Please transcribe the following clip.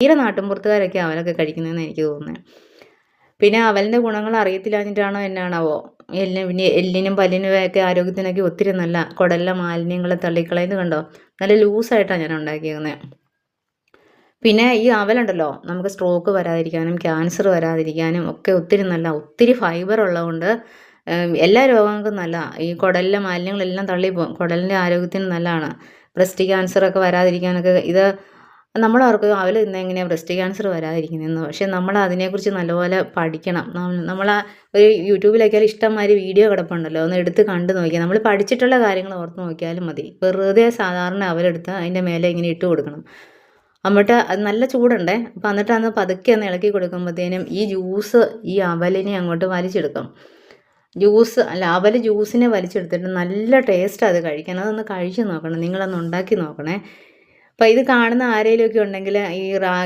തീരെ നാട്ടിൻപുറത്തുകാരൊക്കെ അവലൊക്കെ കഴിക്കുന്നതെന്ന് എനിക്ക് തോന്നുന്നത്. പിന്നെ അവലിൻ്റെ ഗുണങ്ങൾ അറിയത്തില്ലാഞ്ഞിട്ടാണോ എന്നാണാവോ എല്ലിനും പല്ലിനും ഒക്കെ ആരോഗ്യത്തിനൊക്കെ ഒത്തിരി നല്ല കുടലിലെ മാലിന്യങ്ങൾ തള്ളിക്കളയുന്നത് കണ്ടോ, നല്ല ലൂസായിട്ടാണ് ഞാൻ ഉണ്ടാക്കിയേക്കുന്നത്. പിന്നെ ഈ അവലുണ്ടല്ലോ നമുക്ക് സ്ട്രോക്ക് വരാതിരിക്കാനും ക്യാൻസർ വരാതിരിക്കാനും ഒക്കെ ഒത്തിരി ഫൈബർ ഉള്ളതുകൊണ്ട് എല്ലാ രോഗങ്ങൾക്കും നല്ലതാണ്. ഈ കുടലിലെ മാലിന്യങ്ങളെല്ലാം തള്ളിപ്പോകും, കുടലിൻ്റെ ആരോഗ്യത്തിന് നല്ലതാണ്. ബ്രസ്റ്റ് ക്യാൻസറൊക്കെ വരാതിരിക്കാനൊക്കെ ഇത് നമ്മളോർക്കും അവൽ തിന്നാൽ എങ്ങനെയാണ് ബ്രസ്റ്റ് ക്യാൻസർ വരാതിരിക്കുന്നതെന്ന്. പക്ഷേ നമ്മൾ അതിനെക്കുറിച്ച് നല്ലപോലെ പഠിക്കണം. നമ്മൾ ഒരു യൂട്യൂബിലൊക്കെ ഇഷ്ടംമാതിരി വീഡിയോ കിടപ്പുണ്ടല്ലോ, ഒന്ന് എടുത്ത് കണ്ടു നോക്കിയാൽ നമ്മൾ പഠിച്ചിട്ടുള്ള കാര്യങ്ങൾ ഓർത്ത് നോക്കിയാലും മതി. വെറുതെ സാധാരണ അവലെടുത്ത് അതിൻ്റെ മേലെ ഇങ്ങനെ ഇട്ട് കൊടുക്കണം. എന്നിട്ട് അത് നല്ല ചൂടുണ്ടേ, അപ്പോൾ എന്നിട്ട് അന്ന് പതുക്കെ ഒന്ന് ഇളക്കി കൊടുക്കുമ്പോഴത്തേനും ഈ ജ്യൂസ് ഈ അവലിനെ അങ്ങോട്ട് വലിച്ചെടുക്കും. അവൽ ജ്യൂസിനെ വലിച്ചെടുത്തിട്ട് നല്ല ടേസ്റ്റാണ് അത് കഴിക്കാൻ. അതൊന്ന് കഴിച്ച് നോക്കണം, നിങ്ങളൊന്ന് ഉണ്ടാക്കി നോക്കണേ. അപ്പോൾ ഇത് കാണുന്ന ആരെങ്കിലുമൊക്കെ ഉണ്ടെങ്കിൽ ഈ റാഗി